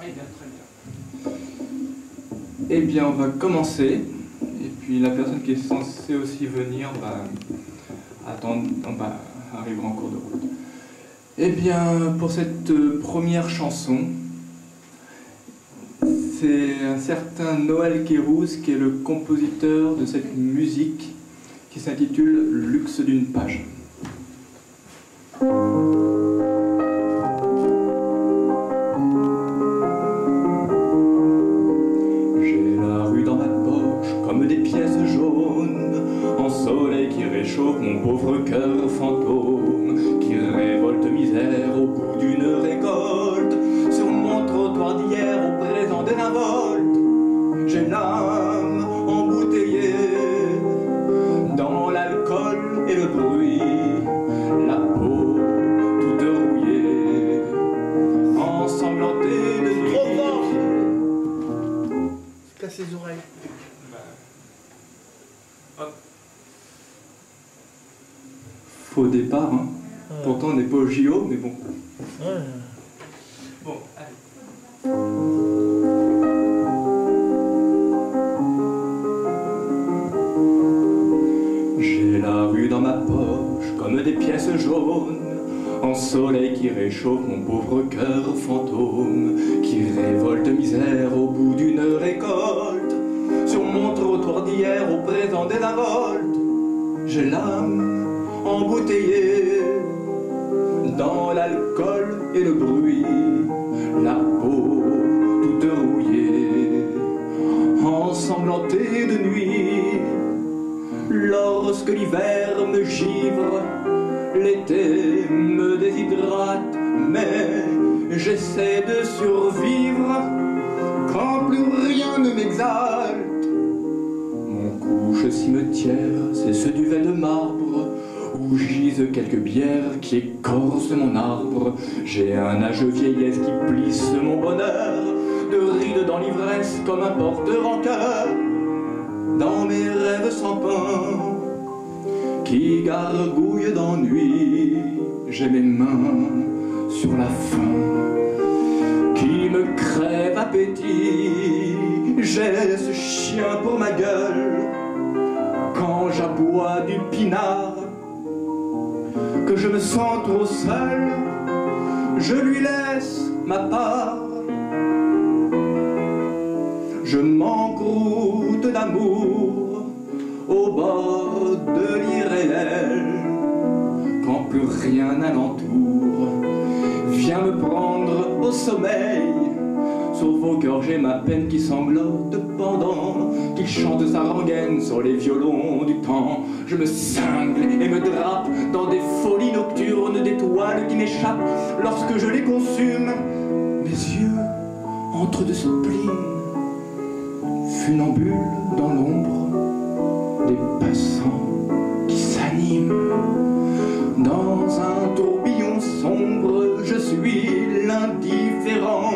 Très bien, très bien. Eh bien, on va commencer. Et puis la personne qui est censée aussi venir va attendre, arrivera en cours de route. Eh bien, pour cette première chanson, c'est un certain Noël Kérouz qui est le compositeur de cette musique qui s'intitule Luxe d'une page. J'ai la rue dans ma poche comme des pièces jaunes, en soleil qui réchauffe mon pauvre cœur fantôme, qui révolte misère au bout d'une récolte. Sur mon trottoir d'hier, au présent des révoltes, j'ai l'âme embouteillée dans l'alcool et le bruit, la peau toute rouillée, ensanglantée de nuit. Trop fort! Je casse les oreilles. Hop. Faux départ, hein. Ouais. Pourtant on n'est pas au JO, mais bon. Ouais. Bon, allez. J'ai la rue dans ma poche comme des pièces jaunes, en soleil qui réchauffe mon pauvre cœur fantôme, qui révolte misère au bout d'une récolte. Sur mon trottoir d'hier, au présent des involtes, j'ai l'âme embouteillée dans l'alcool et le bruit, la peau toute rouillée, ensanglantée de nuit. Lorsque l'hiver me givre, l'été me déshydrate, mais j'essaie de survivre quand plus rien ne m'exalte. Mon couche cimetière, c'est ce duvet de marbre où gisent quelques bières qui écorcent mon arbre. J'ai un âge vieillesse qui plisse mon bonheur, de rides dans l'ivresse comme un porteur en cœur. Dans mes rêves sans pain, qui gargouillent d'ennui, j'ai mes mains sur la faim qui me crève appétit. J'ai ce chien pour ma gueule quand j'aboie du pinard, que je me sens trop seul, je lui laisse ma part. Je m'encroute d'amour au bord de l'irréel, quand plus rien alentour vient me prendre au sommeil. Sauf au cœur j'ai ma peine qui sanglote pendant qu'il chante sa rengaine sur les violons du temps. Je me cingle et me drape dans des folies nocturnes d'étoiles qui m'échappent lorsque je les consume. Mes yeux entre deux spleens, funambule dans l'ombre des passants qui s'animent. Dans un tourbillon sombre, je suis l'indifférent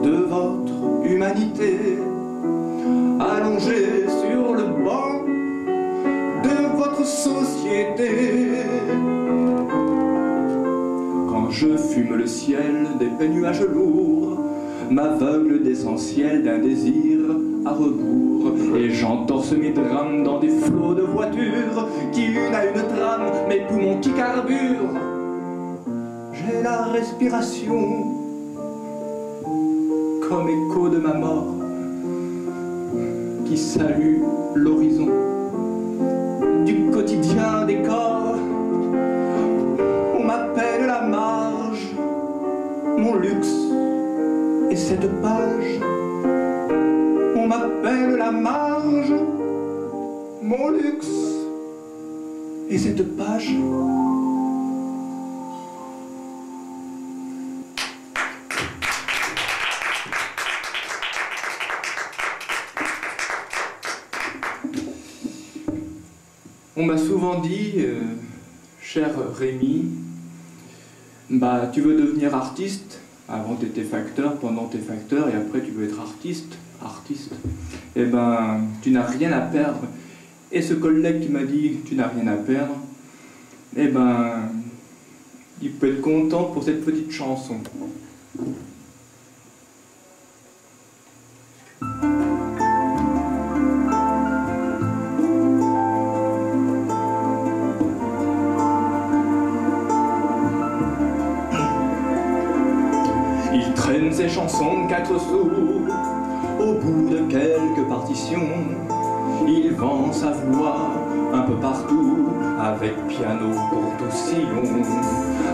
de votre humanité, allongé sur le banc de votre société. Quand je fume le ciel des nuages lourds, m'aveugle d'essentiel d'un désir à rebours, et j'entorse mes drames dans des flots de voitures qui une à une trame mes poumons qui carburent. J'ai la respiration comme écho de ma mort qui salue l'horizon du quotidien des corps. On m'appelle la marge, mon luxe et cette page. On m'appelle la marge, mon luxe et cette page. On m'a souvent dit, cher Rémi, bah tu veux devenir artiste. Avant tu étais facteur, pendant tu es facteur et après tu veux être artiste. Eh ben tu n'as rien à perdre. Et ce collègue qui m'a dit tu n'as rien à perdre, eh ben il peut être content pour cette petite chanson. Il traîne ses chansons de 4 sous. Au bout de quelques partitions, il vend sa voix un peu partout, avec piano pour tout sillon.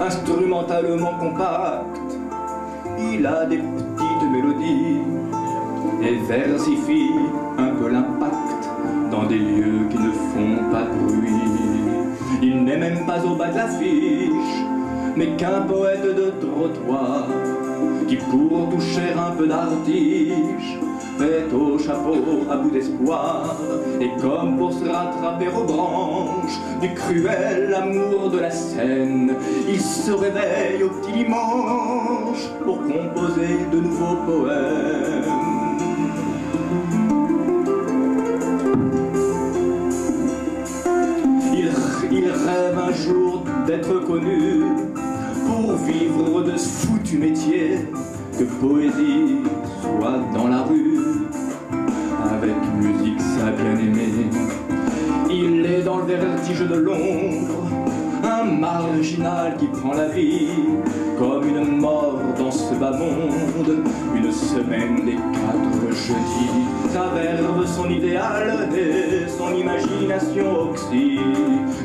Instrumentalement compact, il a des petites mélodies et versifie un peu l'impact dans des lieux qui ne font pas de bruit. Il n'est même pas au bas de l'affiche, mais qu'un poète de trottoir qui, pour toucher un peu d'artiche, fait au chapeau à bout d'espoir. Et comme pour se rattraper aux branches du cruel amour de la scène, il se réveille au petit dimanche pour composer de nouveaux poèmes. Il rêve un jour d'être connu pour vivre de ce foutu métier, que poésie soit dans la rue, avec musique sa bien-aimée. Il est dans le vertige de l'ombre, un marginal qui prend la vie comme une mort dans ce bas monde. Une semaine des 4 jeudis, sa verve son idéal et son imagination oxy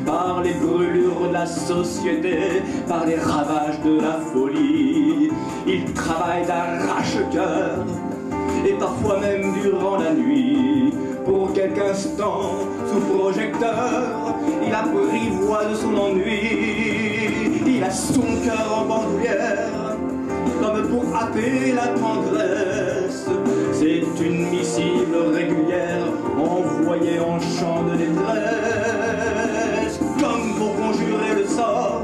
par les brûlures de la société, par les ravages de la folie. Il travaille d'arrache-cœur et parfois même durant la nuit. Pour quelques instants, sous projecteur, il apprivoise de son ennui. Il a son cœur en bandoulière, comme pour happer la tendresse. C'est une missive régulière, envoyée en chant de détresse. Comme pour conjurer le sort,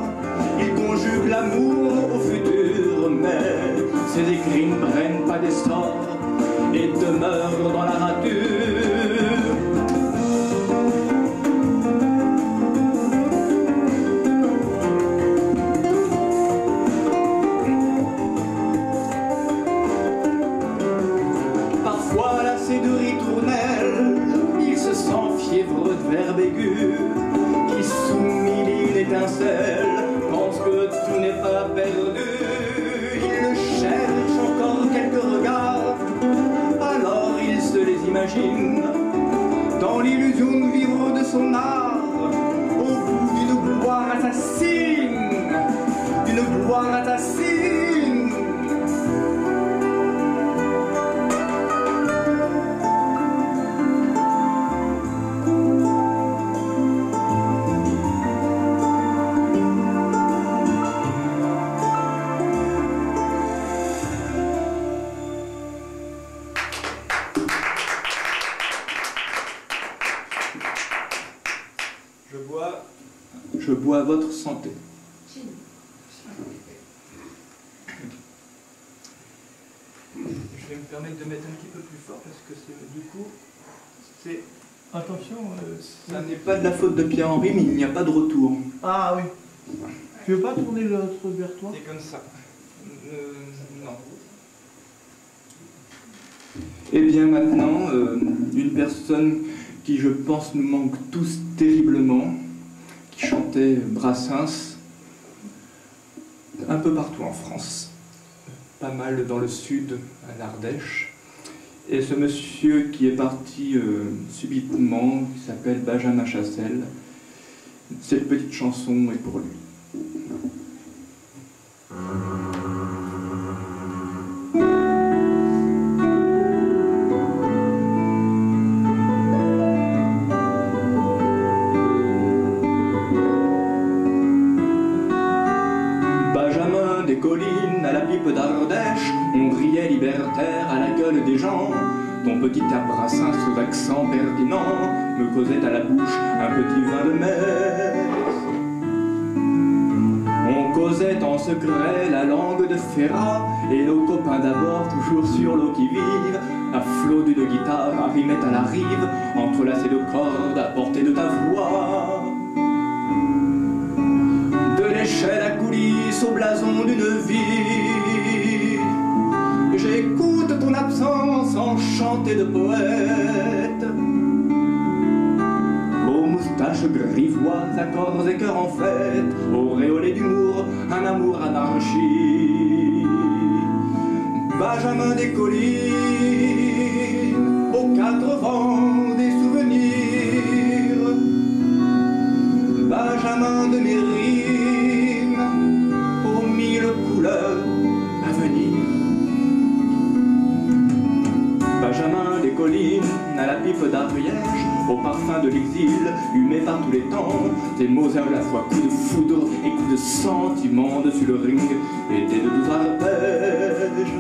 il conjugue l'amour au futur, mais ses écrits ne prennent pas d'essor et demeurent dans la rature. Parfois lassé de ritournelle, il se sent fiévreux de verbe aigu, qui sous 1000 étincelles pense que tout n'est pas perdu. Il cherche encore quelques regards, alors il se les imagine dans l'illusion de vivre de son art, au bout d'une gloire assassine, d'une gloire assassine. Je bois à votre santé. Je vais me permettre de mettre un petit peu plus fort parce que du coup, c'est... Attention, ça n'est pas de la faute de Pierre-Henri, mais il n'y a pas de retour. Ah oui. Tu veux pas tourner l'autre vers toi? C'est comme ça. Non. Et bien maintenant, une personne qui, je pense, nous manque tous terriblement, qui chantait Brassens un peu partout en France, pas mal dans le sud, à l'Ardèche. Et ce monsieur qui est parti subitement, qui s'appelle Benjamin Chassel, cette petite chanson est pour lui. Collines à la pipe d'Ardèche, on riait libertaire à la gueule des gens. Ton petit air Brassens sous accent pertinent me causait à la bouche un petit vin de mer. On causait en secret la langue de Ferrat et nos copains d'abord toujours sur l'eau qui vive. À flot d'une guitare arrimait à la rive, entrelacés de cordes à portée de ta voix. L'échelle à coulisses au blason d'une vie, j'écoute ton absence enchantée de poète, aux moustaches grivoises, accords et cœurs en fête, auréolé d'humour, un amour anarchie. Benjamin des collines, aux quatre vents des souvenirs. Benjamin de mes rimes, aux mille couleurs à venir. Benjamin des collines, à la pipe d'Ariège, au parfum de l'exil, humé par tous les temps, tes mots à la fois coups de foudre et coups de sentiment dessus le ring, étaient de doux arpèges.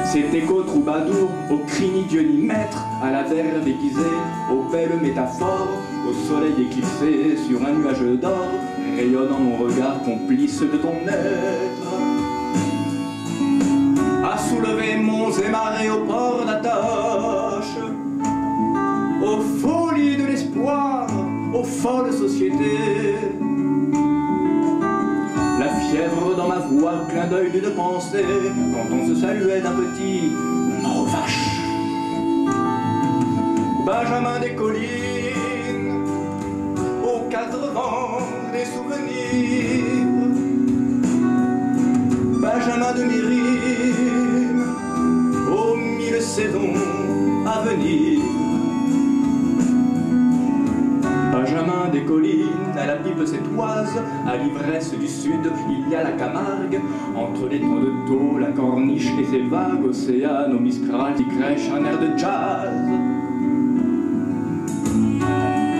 Cet écho troubadour, au cri ni Dieu ni maître, à la verve aiguisée, aux belles métaphores, au soleil éclipsé sur un nuage d'or, rayonnant mon regard complice de ton être. À soulever monts et marées au port d'attache, aux folies de l'espoir, aux folles sociétés. La fièvre dans ma voix, clin d'œil d'une pensée, quand on se saluait d'un petit « mort vache ». Benjamin des collines, aux quatre vents des souvenirs. Benjamin de mes rimes, aux mille saisons à venir. Benjamin des collines, à la pipe sétoise, à l'ivresse du sud, il y a la Camargue, entre les tons de taux, la corniche et ses vagues océanes, au Mistral qui crèche un air de jazz.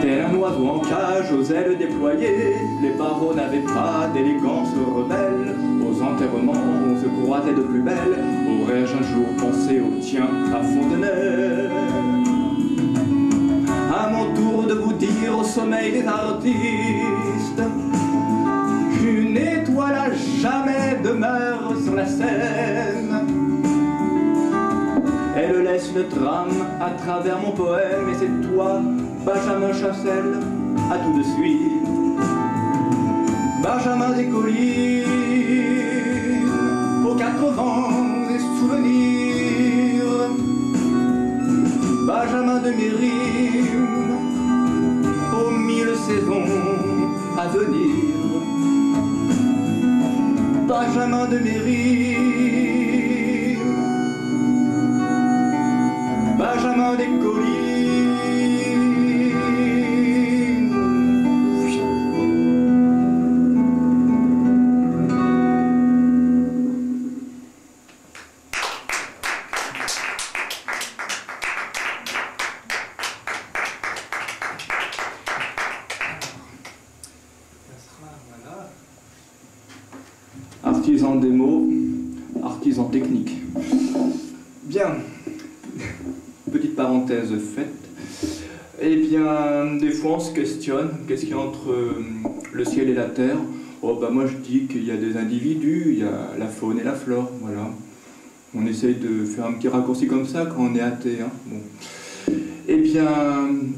Tel un oiseau en cage, aux ailes déployées, les barreaux n'avaient pas d'élégance rebelle. Aux enterrements, on se croisait de plus belle, aurais-je un jour pensé au tien à Fontenay? À mon tour de vous dire au sommeil des artistes, une étoile à jamais demeure sur la scène. Elle laisse une trame à travers mon poème, et c'est toi, Benjamin Chassel, à tout de suite. Benjamin des collines, aux quatre vents des souvenirs. Benjamin de mes rimes, aux mille saisons à venir. Benjamin de mes rimes, Benjamin des collines. Artisan des mots, artisan technique. Bien, petite parenthèse faite. Eh bien, des fois on se questionne, qu'est-ce qu'il y a entre le ciel et la terre? Oh bah moi je dis qu'il y a des individus, il y a la faune et la flore, voilà. On essaye de faire un petit raccourci comme ça quand on est athée, hein. Bon. Eh bien,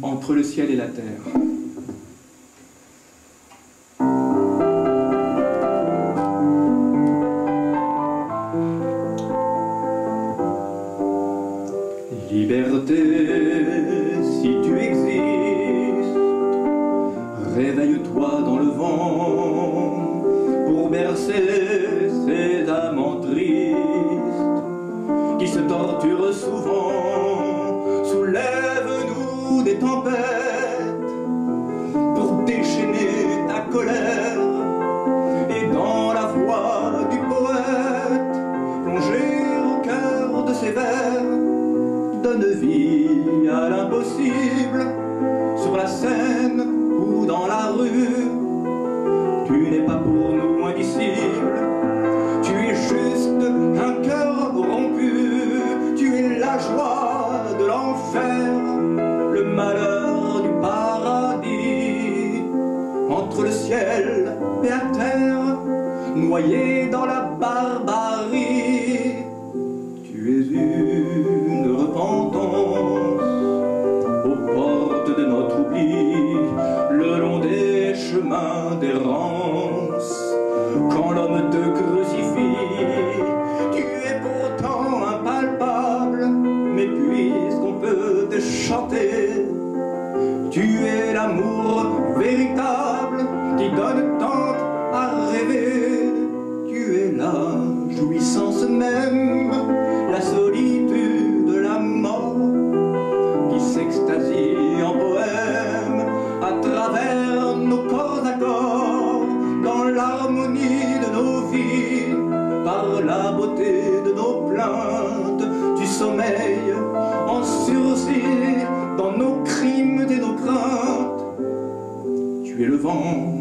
entre le ciel et la terre. Liberté, si tu existes, réveille-toi dans le vent pour bercer ces amants tristes qui se torturent souvent. Soulève-nous des tempêtes pour déchaîner ta colère et dans la voix du poète plonger au cœur de ses vers. Donne vie à l'impossible, sur la scène ou dans la rue. Tu n'es pas pour nous indicible, tu es juste un cœur rompu. Tu es la joie de l'enfer, le malheur du paradis. Entre le ciel et la terre, noyé dans la barbarie. Tu es une repentance aux portes de notre oubli, le long des chemins d'errance. Quand l'homme te crucifie, tu es pourtant impalpable, mais puisqu'on peut te chanter, tu es l'amour véritable qui donne tant à rêver. Tu es l'âge aime la solitude, la mort qui s'extasie en poème à travers nos corps à corps, dans l'harmonie de nos vies, par la beauté de nos plaintes, du sommeil en sursis, dans nos crimes et nos craintes. Tu es le vent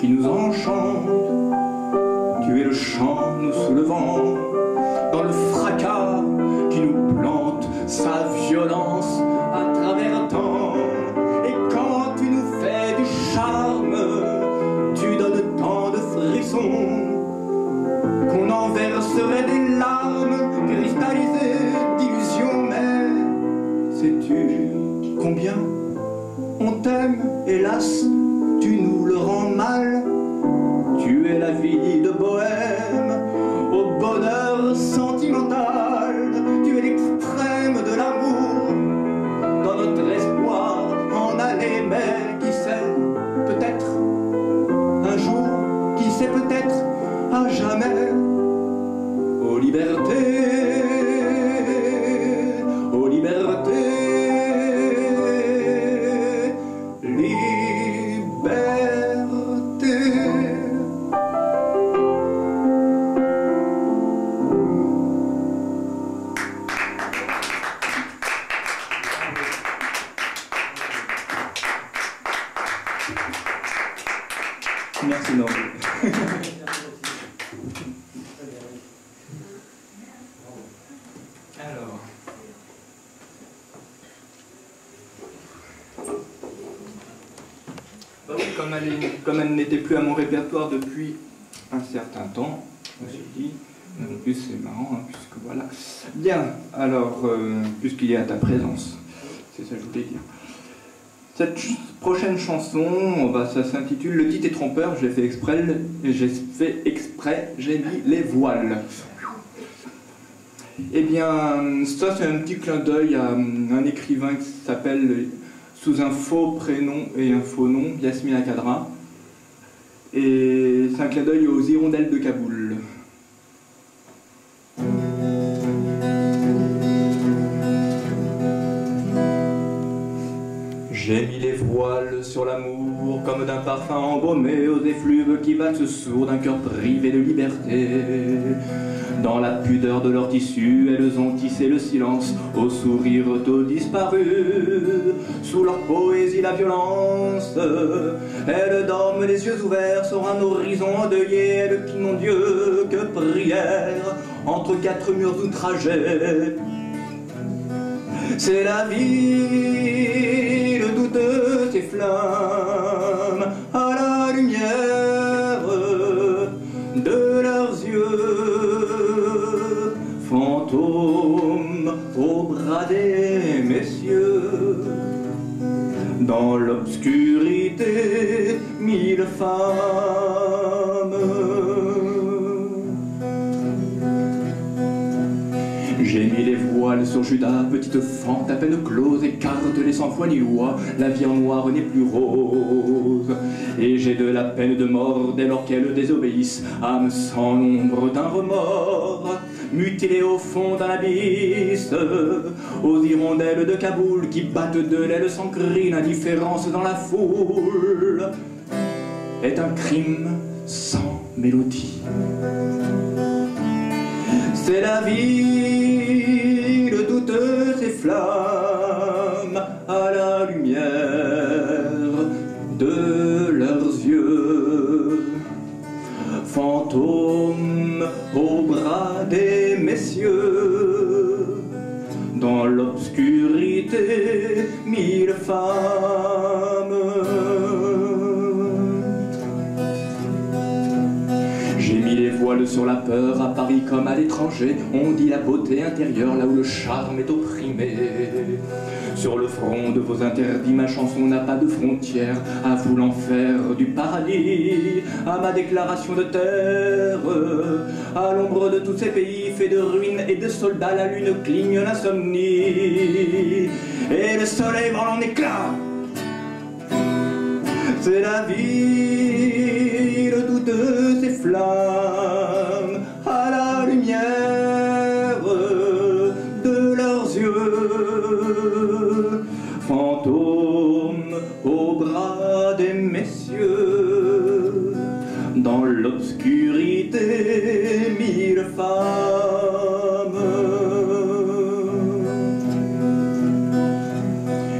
qui nous enchante, tu es le chant nous soulevant, dans le fracas qui nous plante sa violence à travers temps. Et quand tu nous fais du charme, tu donnes tant de frissons qu'on en verserait des larmes cristallisées d'illusions. Mais sais-tu combien on t'aime, hélas, tu nous le rends mal. Tu es la vie de bohème au bonheur sentimental. Tu es l'extrême de l'amour dans notre espoir en aller. Mais qui sait, peut-être un jour, qui sait, peut-être à jamais. Ô liberté, ô liberté, merci Noé. Alors, bah oui, comme elle n'était plus à mon répertoire depuis un certain temps, je me suis dit, en plus c'est marrant, hein, puisque voilà. Bien, alors, puisqu'il y a ta présence, c'est ça que je voulais dire. Cette prochaine chanson, ça s'intitule Le titre est trompeur, j'ai fait exprès, j'ai mis les voiles. Eh bien, ça c'est un petit clin d'œil à un écrivain qui s'appelle, sous un faux prénom et un faux nom, Yasmina Khadra. Et c'est un clin d'œil aux hirondelles de Kaboul. J'ai mis les voiles sur l'amour comme d'un parfum embaumé aux effluves qui valsent sourds d'un cœur privé de liberté. Dans la pudeur de leur tissu, elles ont tissé le silence aux sourires tôt disparus. Sous leur poésie, la violence, elles dorment les yeux ouverts sur un horizon endeuillé. Elles qui n'ont Dieu que prière entre quatre murs outragés. C'est la vie, le doute de tes flammes, à la lumière de leurs yeux, fantômes au bras des messieurs. Dans l'obscurité, mille femmes. J'ai mis les voiles sur Judas, petite fente à peine close, écarte les sans foi ni loi, la vie en noir n'est plus rose. Et j'ai de la peine de mort dès lors qu'elles désobéissent, âme sans nombre d'un remords, mutilée au fond d'un abysse, aux hirondelles de Kaboul qui battent de l'aile sans cri. L'indifférence dans la foule est un crime sans mélodie. C'est la vie, le doute ses flammes à la lumière de leurs yeux. Fantômes au bras des messieurs, dans l'obscurité, mille femmes. J'ai mis les voiles sur la peur à Paris comme à l'étranger. On dit la beauté intérieure là où le charme est opprimé. Sur le front de vos interdits, ma chanson n'a pas de frontières. À vous l'enfer du paradis, à ma déclaration de terre. À l'ombre de tous ces pays faits de ruines et de soldats, la lune cligne l'insomnie et le soleil vole en éclats. C'est la vie, le doute de ces flammes à la lumière femme.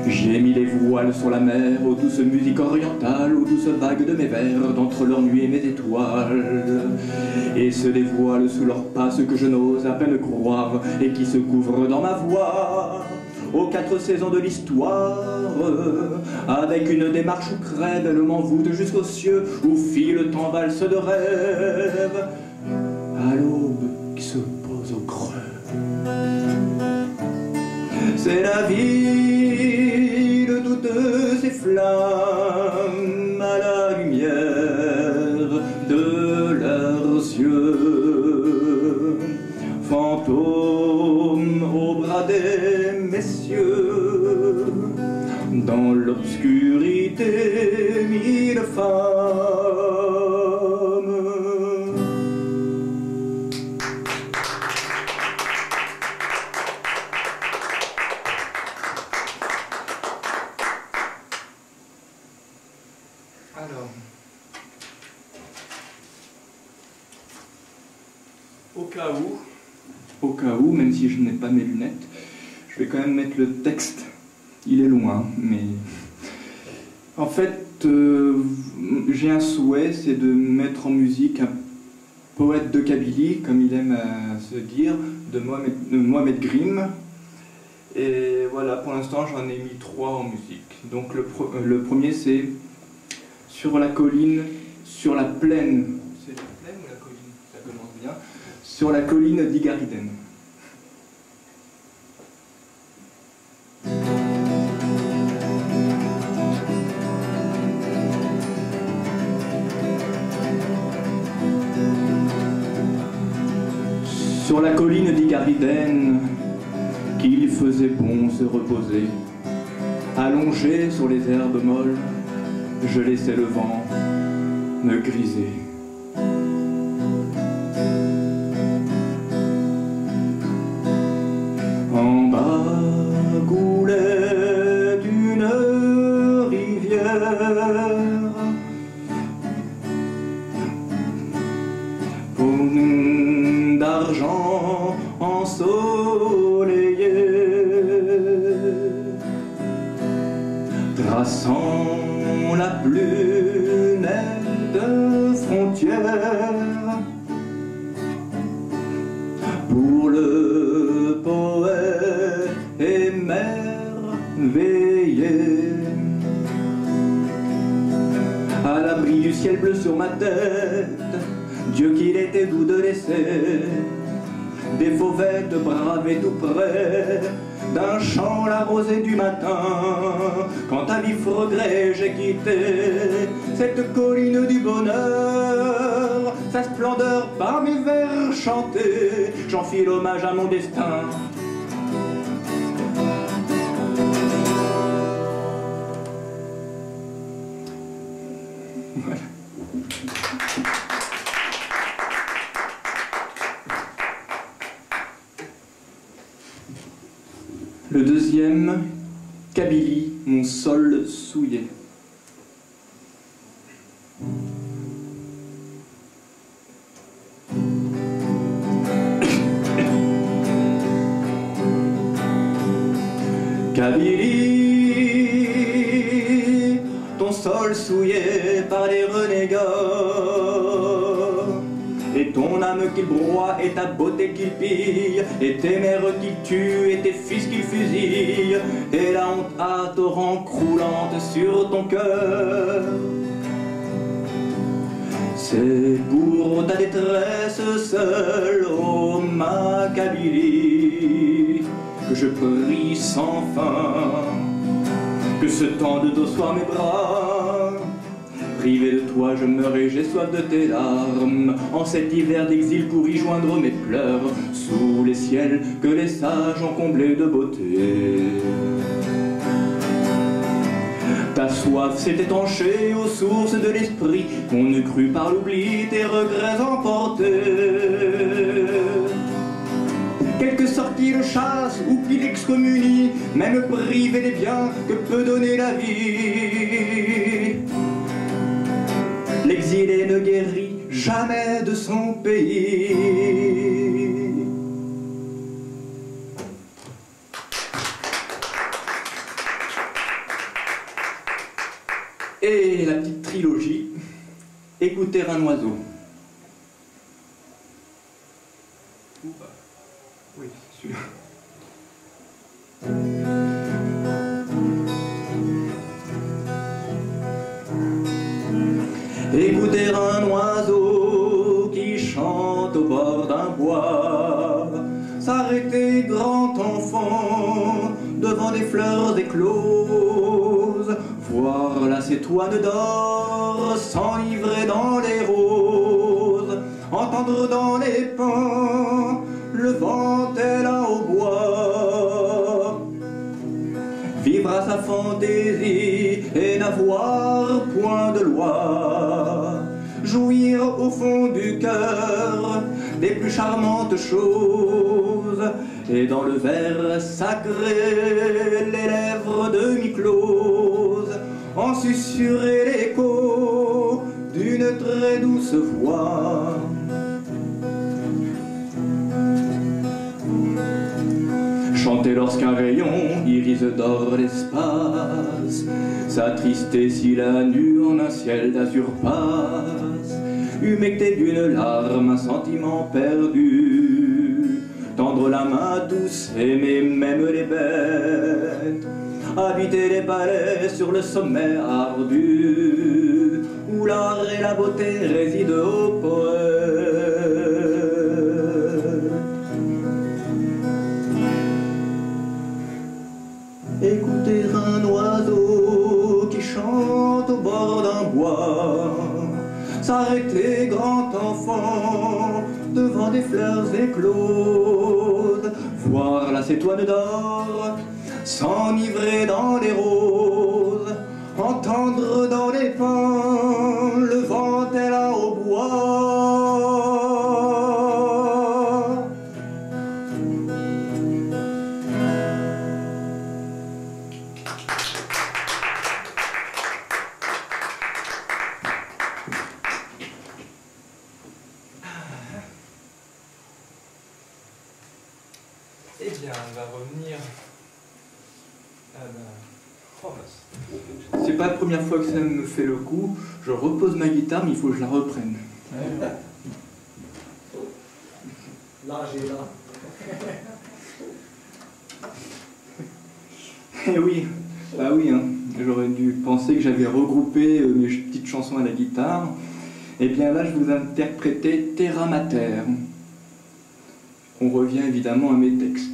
J'ai mis les voiles sur la mer, aux douces musiques orientales, aux douces vagues de mes vers, d'entre leurs nuits et mes étoiles. Et se dévoilent sous leurs pas ce que je n'ose à peine croire, et qui se couvre dans ma voix, aux 4 saisons de l'histoire, avec une démarche où crève, elle m'envoûte jusqu'aux cieux, où file tant valse de rêve, à l'aube qui se pose au creux. C'est la vie de toutes ces flammes à la lumière de leurs yeux, fantômes au bras des messieurs, dans l'obscurité 1000 femmes. Alors, au cas où, même si je n'ai pas mes lunettes, je vais quand même mettre le texte. Il est loin, mais en fait, j'ai un souhait, c'est de mettre en musique un poète de Kabylie, comme il aime à se dire, de Mohamed Grimm. Et voilà, pour l'instant, j'en ai mis 3 en musique. Donc le premier, c'est sur la colline, sur la plaine. C'est la plaine ou la colline? Ça commence bien. Sur la colline d'Igariden. Sur la colline d'Igariden, qu'il faisait bon se reposer, allongé sur les herbes molles, je laissais le vent me griser. En bas coulait une rivière, faune d'argent ensoleillé, traçant la plus nette frontière pour le poète émerveillé. À l'abri du ciel bleu sur ma tête, Dieu qu'il était doux de laisser des fauvettes braver tout près d'un champ la rosée du matin. Quand à vif regret j'ai quitté cette colline du bonheur, sa splendeur par mes vers chantés, j'en fis l'hommage à mon destin. Voilà. Le deuxième, Kabylie, mon sol souillé. Kabylie, ton sol souillé par les renégats, et ton âme qu'il broie, et ta beauté qu'il pille, et tes mères qu'il tue, et tes fils qu'il fusille, et la honte à torrent croulante sur ton cœur. C'est pour ta détresse seule, ô ma Kabylie, que je prie sans fin, que ce temps de dos soit mes bras. Privé de toi, je meurs et j'ai soif de tes larmes, en cet hiver d'exil pour y joindre mes pleurs, sous les ciels que les sages ont comblés de beauté. Ta soif s'est étanchée aux sources de l'esprit, qu'on ne crut par l'oubli tes regrets emportés. Quelque sort qui le chasse ou qui l'excommunie, même privé des biens que peut donner la vie. L'exilé ne guérit jamais de son pays. écouter un oiseau. Oui, c'est celui-là. Écouter un oiseau qui chante au bord d'un bois, s'arrêter grand enfant devant des fleurs écloses, voir la cétoine d'or s'enivrer dans les roses, entendre dans les pins le vent tel un hautbois, vivre à sa fantaisie et n'avoir point de loi, jouir au fond du cœur des plus charmantes choses, et dans le verre sacré les lèvres demi-closes en susurrer l'écho d'une très douce voix. Chanter lorsqu'un rayon irise d'or l'espace, s'attrister si la nuit en un ciel d'azur passe, humecter d'une larme un sentiment perdu, tendre la main douce, aimer même les bêtes, habiter les palais sur le sommet ardu, où l'art et la beauté résident au poète. Écouter un oiseau qui chante au bord d'un bois, s'arrêter grand enfant devant des fleurs écloses, voir la cétoine d'or s'enivrer dans les roses, entendre dans les pins le vent tel un hautbois. Eh bien, on va revenir à la... C'est pas la première fois que ça me fait le coup. Je repose ma guitare, mais il faut que je la reprenne. Là, j'ai là. Eh oui, bah oui, hein. J'aurais dû penser que j'avais regroupé mes petites chansons à la guitare. Et bien là, je vous interprétais Terra Mater. On revient évidemment à mes textes.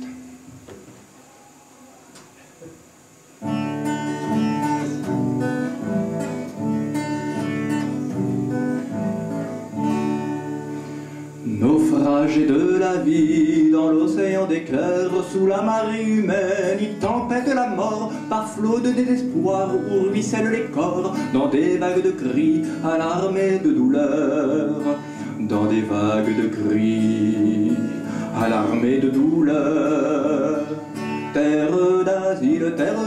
Naufragé de la vie dans l'océan d'éclairs, sous la marée humaine, il tempête la mort par flot de désespoir où ruissellent les corps dans des vagues de cris alarmés de douleur, dans des vagues de cris alarmés de douleur. Terre d'asile, terra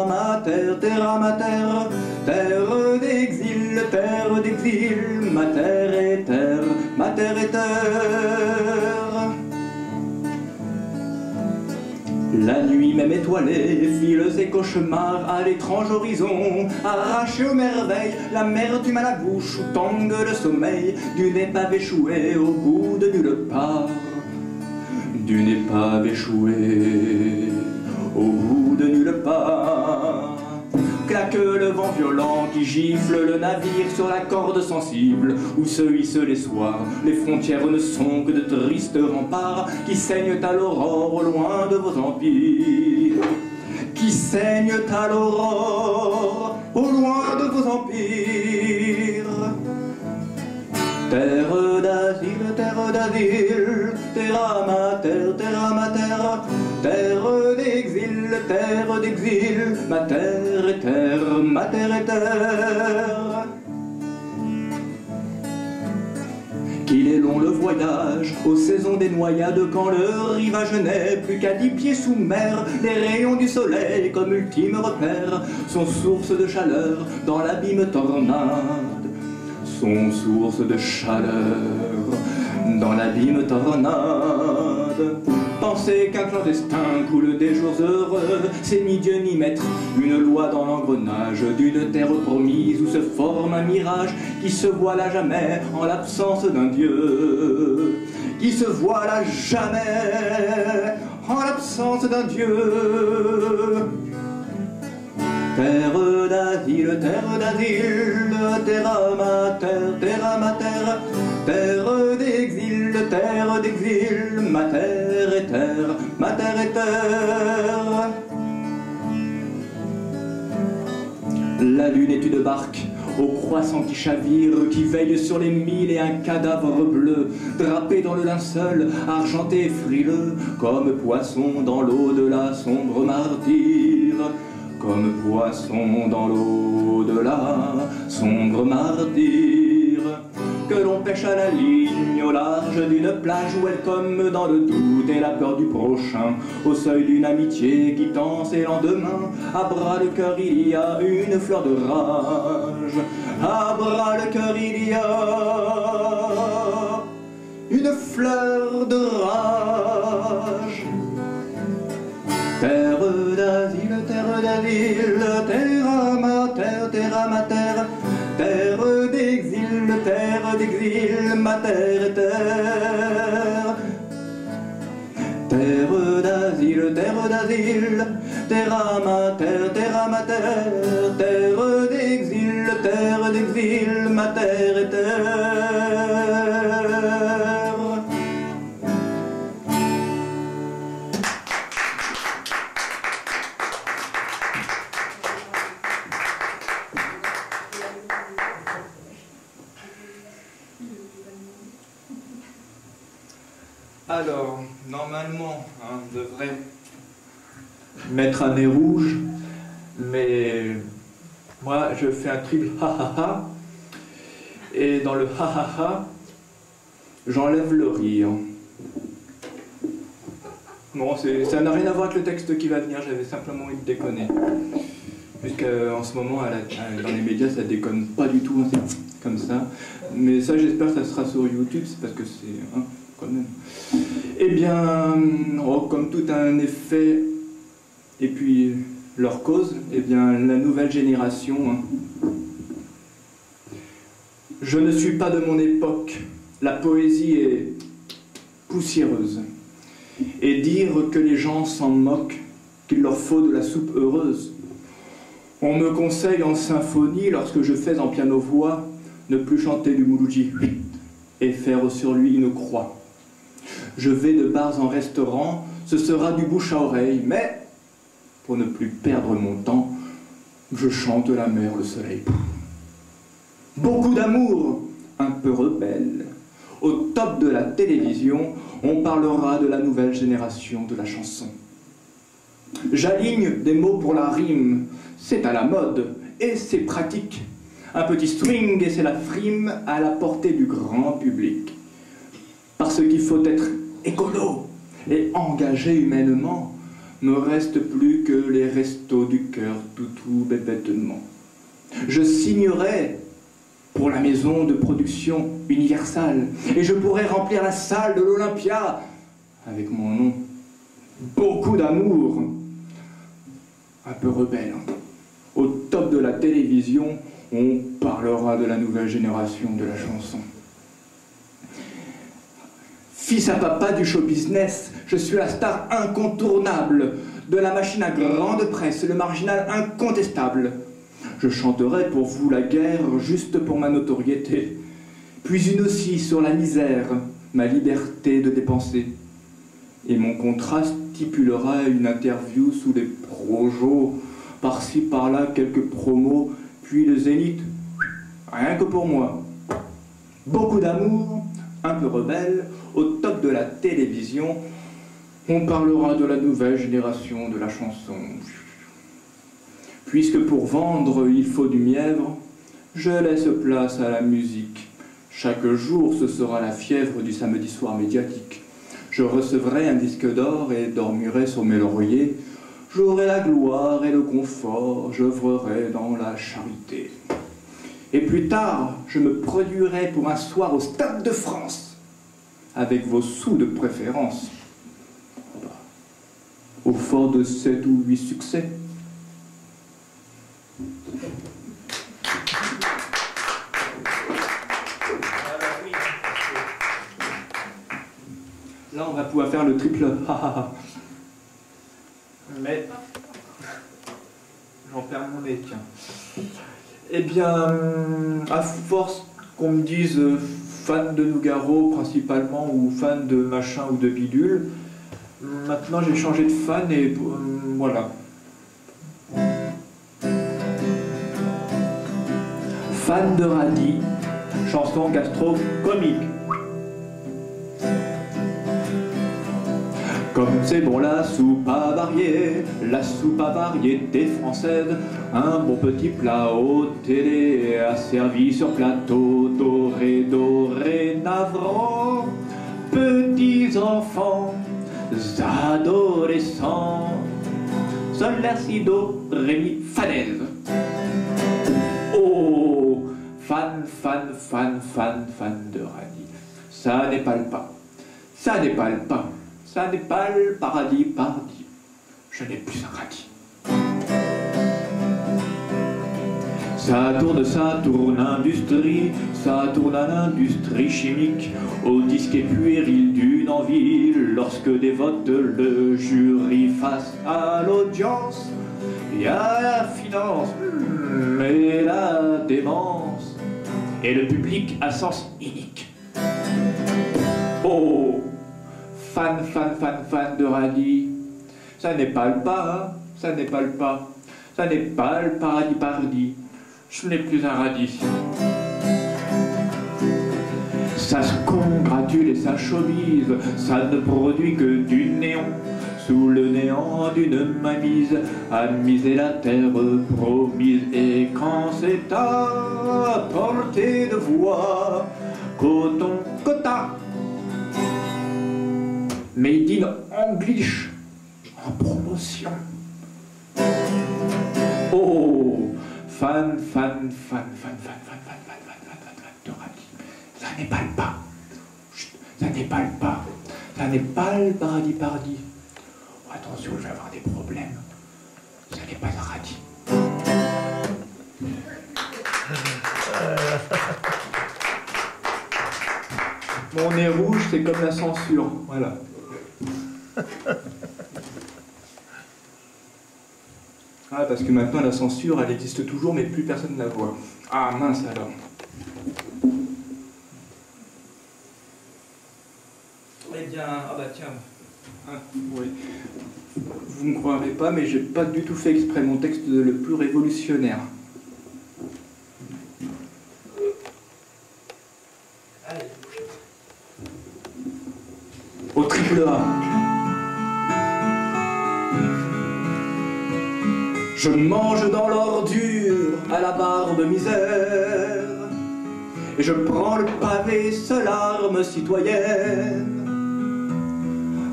mater, terre d'exil, mater et terre, La nuit même étoilée file ses cauchemars à l'étrange horizon, arraché aux merveilles, l'amertume à la bouche où tangue le sommeil d'une épave échouée au bout de nulle part. D'une épave échouée au bout de nulle part. Claque le vent violent qui gifle le navire sur la corde sensible où se hissent les soirs. Les frontières ne sont que de tristes remparts qui saignent à l'aurore au loin de vos empires. Qui saignent à l'aurore au loin de vos empires. Terre d'asile, terra mater, terre d'exil, mater et terre. Qu'il est long le voyage, aux saisons des noyades, quand le rivage n'est plus qu'à 10 pieds sous mer. Les rayons du soleil, comme ultime repère, sont source de chaleur dans l'abîme tornade. Sont source de chaleur dans l'abîme tornade. Penser qu'un clandestin coule des jours heureux, c'est ni Dieu ni maître, une loi dans l'engrenage d'une terre promise où se forme un mirage qui se voile à jamais en l'absence d'un Dieu. Qui se voile à jamais en l'absence d'un Dieu. Terre d'asile, terre d'asile, terre mater, terre mater, terre d'exil, ma terre est terre, ma terre est terre. La lune est une barque au croissant qui chavire, qui veille sur les 1001 cadavres bleus, drapé dans le linceul, argenté et frileux, comme poisson dans l'eau de la sombre martyre. Comme poisson dans l'eau de la sombre martyre. Que l'on pêche à la ligne au large d'une plage où elle comme dans le doute et la peur du prochain, au seuil d'une amitié qui tend ses lendemains. À bras le cœur il y a une fleur de rage. À bras le cœur il y a une fleur de rage. Terre d'asile, terre d'asile, terre mater, terre mater, terre d'exil, ma terre est terre. Terre d'asile, terre d'asile, terre mater, terre d'exil, ma terre est terre. Alors, normalement, on devrait mettre un nez rouge, mais moi je fais un triple ha-ha-ha, et dans le ha-ha-ha, j'enlève le rire. Bon, ça n'a rien à voir avec le texte qui va venir, j'avais simplement envie de déconner. Puisqu'en ce moment, dans les médias, ça déconne pas du tout, hein, c'est comme ça. Mais ça, j'espère que ça sera sur YouTube, c'est parce que c'est... Hein, quand même. Eh bien, comme tout a un effet, et puis leur cause, eh bien, la nouvelle génération... Hein. Je ne suis pas de mon époque, la poésie est poussiéreuse. Et dire que les gens s'en moquent, qu'il leur faut de la soupe heureuse. On me conseille en symphonie, lorsque je fais en piano-voix, ne plus chanter du Mouloudji et faire sur lui une croix. Je vais de bars en restaurant, ce sera du bouche à oreille, mais pour ne plus perdre mon temps, je chante la mer, le soleil. Beaucoup d'amour, un peu rebelle. Au top de la télévision, on parlera de la nouvelle génération de la chanson. J'aligne des mots pour la rime, c'est à la mode et c'est pratique. Un petit swing et c'est la frime à la portée du grand public. Parce qu'il faut être écolo et engagé humainement, ne reste plus que les restos du cœur tout bébêtement. Je signerai pour la maison de production Universal et je pourrai remplir la salle de l'Olympia avec mon nom. Beaucoup d'amour, un peu rebelle. Au top de la télévision, on parlera de la nouvelle génération de la chanson. Fils à papa du show business, je suis la star incontournable de la machine à grande presse, le marginal incontestable. Je chanterai pour vous la guerre juste pour ma notoriété, puis une aussi sur la misère, ma liberté de dépenser. Et mon contrat stipulera une interview sous les projos, par-ci par-là quelques promos, puis le zénith, rien que pour moi. Beaucoup d'amour, un peu rebelle, au top de la télévision, on parlera de la nouvelle génération de la chanson. Puisque pour vendre il faut du mièvre, je laisse place à la musique. Chaque jour ce sera la fièvre du samedi soir médiatique. Je recevrai un disque d'or et dormirai sur mes lauriers. J'aurai la gloire et le confort, j'œuvrerai dans la charité. Et plus tard, je me produirai pour un soir au Stade de France, avec vos sous de préférence. au fort de 7 ou 8 succès. Là, on va pouvoir faire le triple. Mais j'en perds mon nez, tiens. Eh bien, à force qu'on me dise fan de Nougaro principalement, ou fan de machin ou de bidule, maintenant j'ai changé de fan et voilà. Fan de radis, chanson gastro-comique. Comme c'est bon la soupe à variété française, un bon petit plat au télé asservi sur plateau, doré, navrant, petits enfants, adolescents, sol, la, si, do, ré, mi, falaise. Oh, fan de radis. Ça n'est pas le pas. Ça n'est pas le pas. Ça n'est pas le paradis, pardi. Je n'ai plus un radis. Ça tourne industrie, ça tourne à l'industrie chimique, au disque puéril d'une envie, lorsque dévote le jury face à l'audience. Il y a la finance, mais la démence, et le public à sens unique. Oh, fan de radis, ça n'est pas le pas, hein, ça n'est pas le pas, ça n'est pas le paradis pardi, je n'ai plus un radis. Ça se congratule et ça chauvise, ça ne produit que du néon, sous le néant d'une mainmise, à miser la terre promise, et quand c'est à portée de voix, coton, quota, made in English, en promotion. Oh, fan de radis. Ça n'est pas le pas. Ça n'est pas le pas. Ça n'est pas le paradis pardi. Oh, attention, je vais avoir des problèmes. Ça n'est pas un radis. Mon nez rouge, c'est comme la censure. Voilà. Ah, parce que maintenant la censure, elle existe toujours, mais plus personne ne la voit. Ah, mince alors. Eh bien, ah bah tiens. Ah, oui. Vous ne me croirez pas, mais j'ai pas du tout fait exprès mon texte le plus révolutionnaire. Allez. Au triple A. Je mange dans l'ordure à la barbe misère, et je prends le pavé, seule arme citoyenne.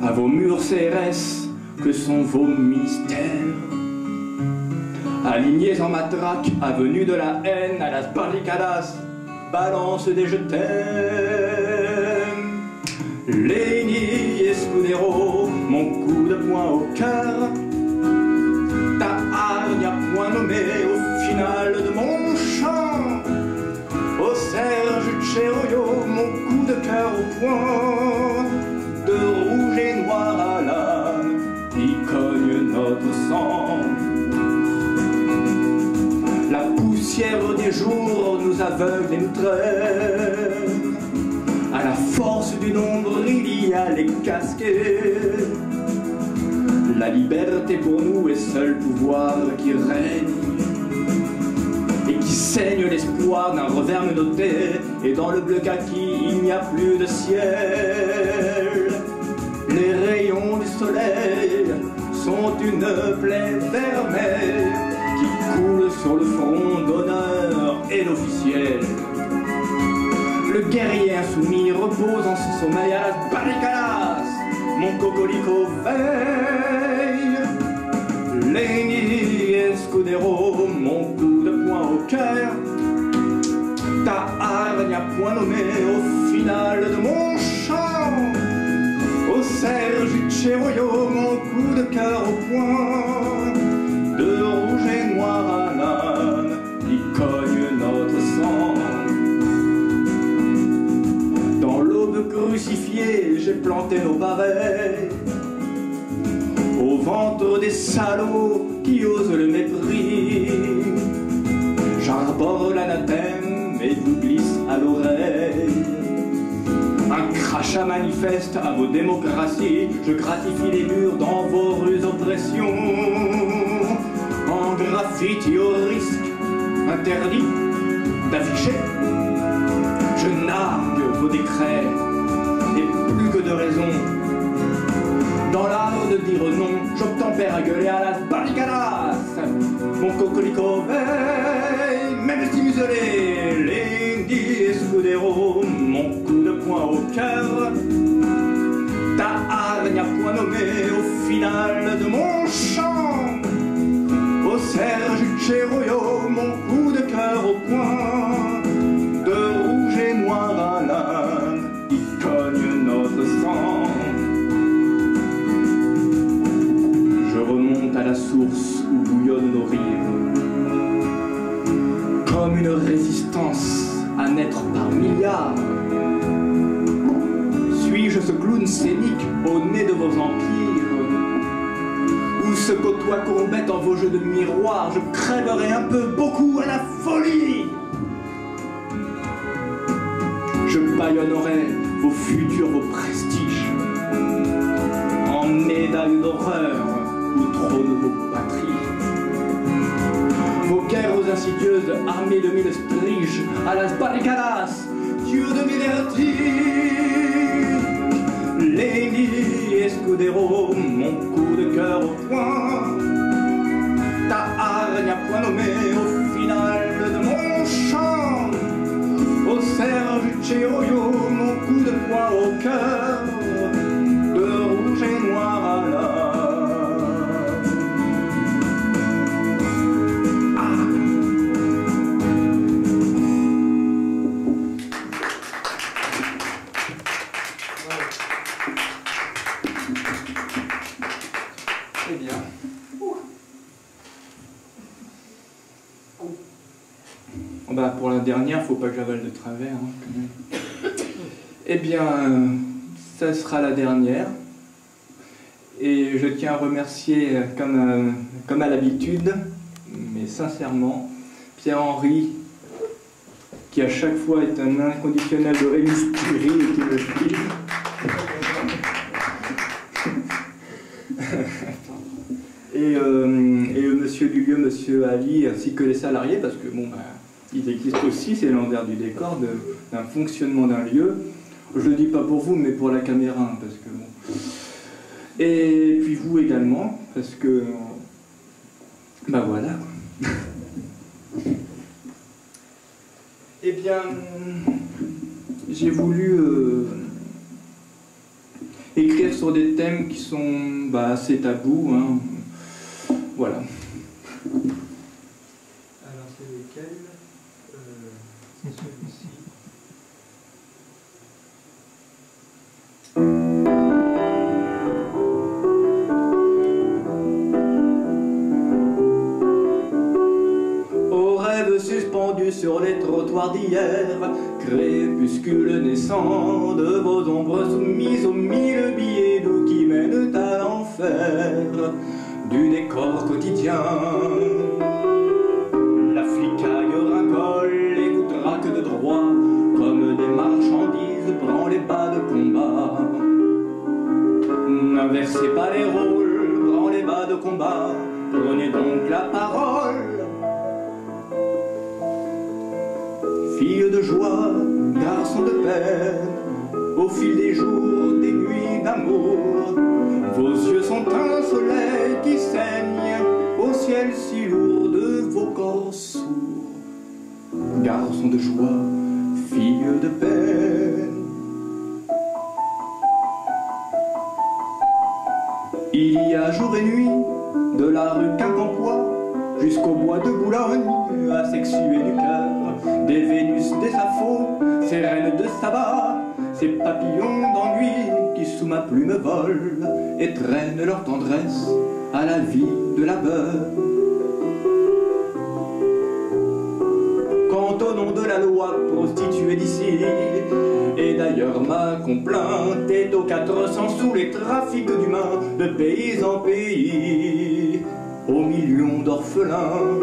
À vos murs CRS, que sont vos ministères, alignés en matraque, avenue de la haine, à las barricadas, balance des je t'aime. Leni Escudero, mon coup de poing au cœur, ta hargne à point nommé au final de mon chant. Au Serge Cheroyo, mon coup de cœur au poing, de rouge et noir à l'âme, qui cogne notre sang. La poussière des jours nous aveugle et nous traîne, à la force du nombril il y a les casquets. La liberté pour nous est seul pouvoir qui règne, et qui saigne l'espoir d'un revers menotté, et dans le bleu kaki il n'y a plus de ciel. Les rayons du soleil sont une plaie vermeille qui coule sur le front d'honneur et d'officiel. Le guerrier insoumis repose en son sommeil à las barricadas, mon cocorico veille. Leni Escudero, mon coup de poing au cœur, ta hargne à point nommé au final de mon chant. Au Serge Cheroyo, mon mon coup de cœur au poing, de rouge et noir à l'âme qui cogne notre sang. Dans l'aube crucifiée, j'ai planté nos pareils au ventre des salauds qui osent le mépris. J'arbore l'anathème et vous glisse à l'oreille un crachat manifeste à vos démocraties. Je gratifie les murs dans vos rues oppressions. En graffiti au risque interdit d'afficher, je nargue vos décrets et plus que de raison. Dans l'art de dire non, j'obtempère à gueuler à las barricadas. Mon cocorico veille, même si muselé, Lady Escudero, mon coup de poing au cœur. Ta hargne à point nommé au final de mon chant. Au Serge Cheroyo, mon coup de cœur au poing. De rouge et noir à l'âme, qui cogne notre sang. Je remonte à la source où bouillonnent nos rives, comme une résistance à naître par milliards. Suis-je ce clown scénique au nez de vos empires, où se côtoie Courbette en vos jeux de miroir? Je crèverai un peu beaucoup à la folie. Je bâillonnerai vos futurs, vos prestiges, en médailles d'horreur où trônent vos patries. Vos guerres insidieuses armées de mille striges à las barricadas, sûres de mes vertiges. Lady Escudero, mon coup de cœur au poing. Ta hargne à point nommé au final de mon chant. Au Serge Cheroyo, mon coup de poing au cœur. De rouge et noir à l'âme. Eh bien. Oh bah pour la dernière, faut pas que j'avale de travers. Hein, quand même. Eh bien, ça sera la dernière. Et je tiens à remercier, comme à l'habitude, mais sincèrement, Pierre-Henri, qui à chaque fois est un inconditionnel de Rémi Spiri et qui me filme. Et monsieur Dulieu, monsieur Ali, ainsi que les salariés, parce que bon, bah, ils existent aussi, c'est l'envers du décor d'un fonctionnement d'un lieu. Je le dis pas pour vous, mais pour la caméra, parce que bon. Et puis vous également, parce que bah voilà. Eh bien, j'ai voulu écrire sur des thèmes qui sont assez tabous, hein. Voilà. Alors c'est lesquels? C'est celui-ci. Aux rêves suspendus sur les trottoirs d'hier, crépuscule naissant de vos ombres soumises aux mille billets doux qui mènent à l'enfer du décor quotidien. La flicaille rincole et vous traque de droit comme des marchandises prend les bas de combat. N'inversez pas les rôles, prends les bas de combat, prenez donc la parole. Fille de joie, garçon de peine, au fil des jours, des nuits d'amour, vos yeux sont un soleil qui saigne au ciel si lourd de vos corps sourds. Garçon de joie, fille de peine. Il y a jour et nuit, de la rue Quincampoix jusqu'au bois de Boulogne, asexué du cœur, des Vénus, des Sappho, ces reines de sabbat, ces papillons d'ennui qui sous ma plume volent et traînent leur tendresse à la vie de labeur. Quand au nom de la loi prostituée d'ici, et d'ailleurs ma complainte est aux 400 sous les trafics d'humains de pays en pays, aux millions d'orphelins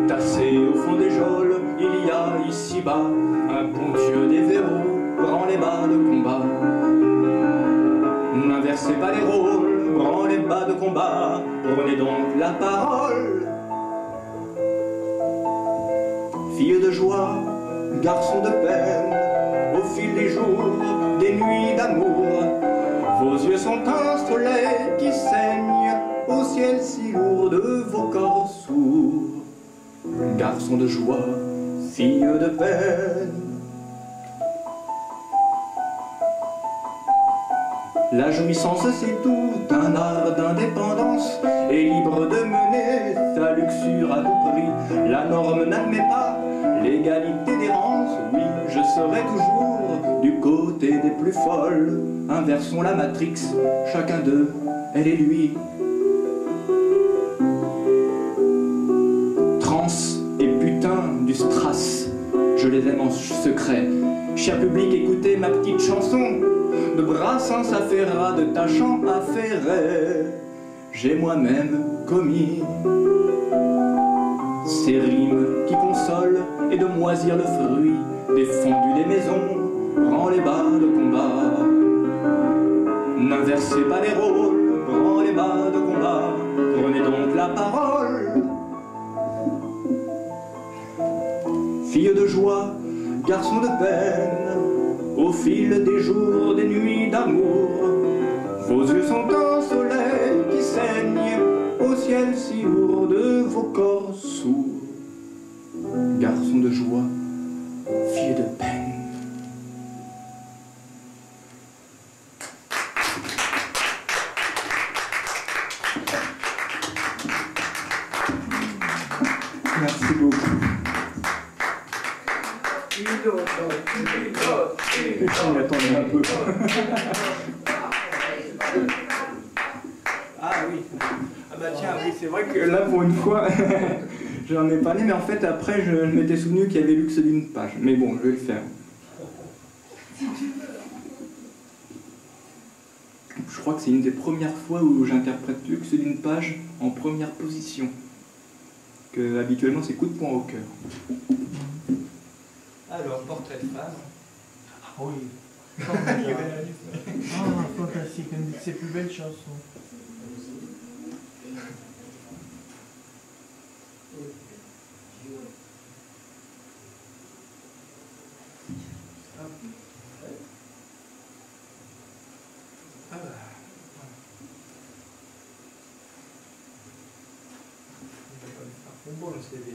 tassés au fond des geôles, il y a ici-bas un bon Dieu des verrous, branlez-bas de combat. N'inversez pas les rôles, branlez-bas de combat, prenez donc la parole. Fille de joie, garçon de peine, au fil des jours, des nuits d'amour, vos yeux sont un soleil qui saigne au ciel si lourd de vos corps sourds. Garçon de joie, fille de peine. La jouissance c'est tout un art d'indépendance et libre de mener sa luxure à tout prix. La norme n'admet pas l'égalité d'errance, oui, je serai toujours du côté des plus folles. Inversons la matrix, chacun d'eux, elle et lui. Trans et putain du strass, je les aime en secret. Cher public, écoutez ma petite chanson de Brassens à Ferrat, de Tachant à Ferret. J'ai moi-même commis ces rimes qui consolent et de moisir le fruit défendu des maisons, rend les bas de combat. N'inversez pas les rôles, rend les bas de combat, prenez donc la parole. Fille de joie, garçon de peine, au fil des jours, des nuits d'amour, vos yeux sont un soleil qui saigne au ciel si lourd de vos corps sourds. Garçon de joie, fille de peine. Merci beaucoup. Je m'y attendais un peu. Ah oui. Ah bah tiens, oui, c'est vrai que là pour une fois, j'en ai parlé, mais en fait après je m'étais souvenu qu'il y avait luxe d'une page. Mais bon, je vais le faire. Je crois que c'est une des premières fois où j'interprète luxe d'une page en première position. Que habituellement c'est coup de poing au cœur. Alors, portrait de femme. Ah oui. Ah, fantastique, une de ses plus belles chansons. C'est beau le CV.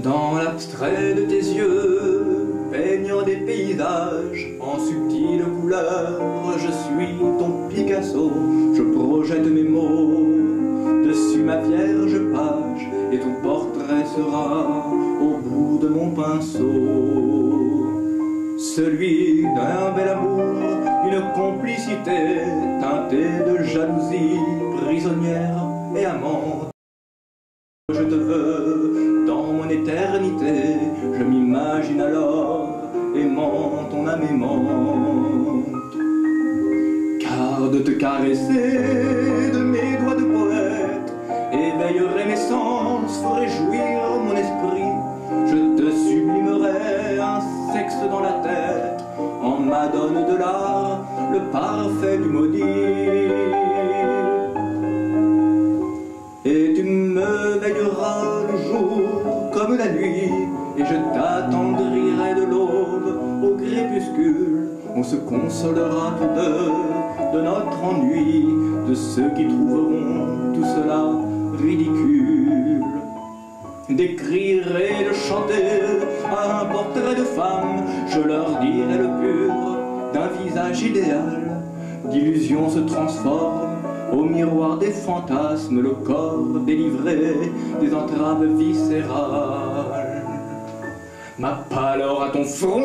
Dans l'abstrait de tes yeux, peignant des paysages en subtiles couleurs, je suis ton Picasso, je projette mes mots dessus ma vierge page, et ton portrait sera au bout de mon pinceau. Celui d'un bel amour, une complicité teintée de jalousie, prisonnière et amante. Je te veux dans mon éternité, je m'imagine alors aimant ton âme aimante. Car de te caresser de mes doigts de poète éveillerait mes sens, ferait jouir mon esprit. Je te sublimerai un sexe dans la tête, en madone de l'art, le parfait du maudit. Et tu me veilleras le jour comme la nuit, et je t'attendrirai de l'aube au crépuscule. On se consolera tous deux de notre ennui, de ceux qui trouveront tout cela ridicule. D'écrire et de chanter un portrait de femme, je leur dirai le pur d'un visage idéal. D'illusion se transforme Au miroir des fantasmes, le corps délivré des entraves viscérales. Ma pâleur à ton front,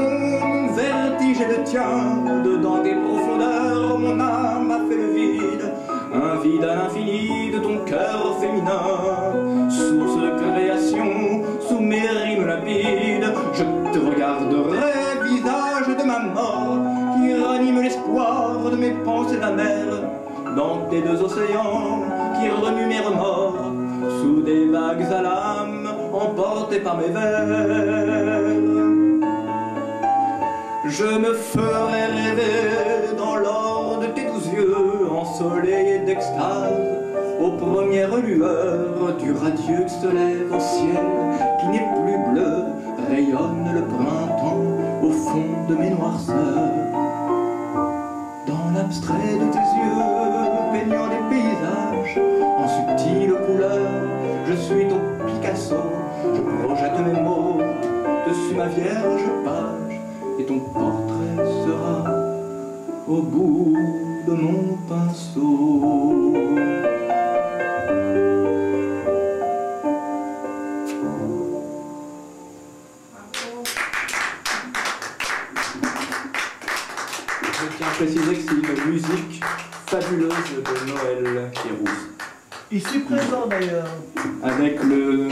vertige et le tien, dedans des profondeurs, mon âme a fait le vide, un vide à l'infini de ton cœur féminin, source de création, sous mes rimes lapides, je te regarderai, visage de ma mort, qui ranime l'espoir de mes pensées amères, dans tes deux océans, qui remuent mes remords, sous des vagues à l'âme, emportées par mes vers. Je me ferai rêver dans l'or de tes douze yeux, ensoleillés d'extase, aux premières lueurs du radieux qui se lève au ciel, qui n'est plus bleu, rayonne le printemps au fond de mes noirceurs. Dans l'abstrait de tes yeux, peignant des paysages en subtiles couleurs, je suis ton Picasso, je projette mes mots dessus ma vierge page, et ton portrait sera au bout de mon pinceau. Je tiens à préciser que c'est une musique fabuleuse de Noël Pérouse. Ici présent d'ailleurs. Avec le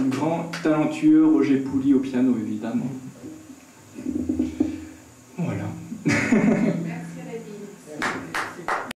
grand talentueux Roger Pouli au piano, évidemment.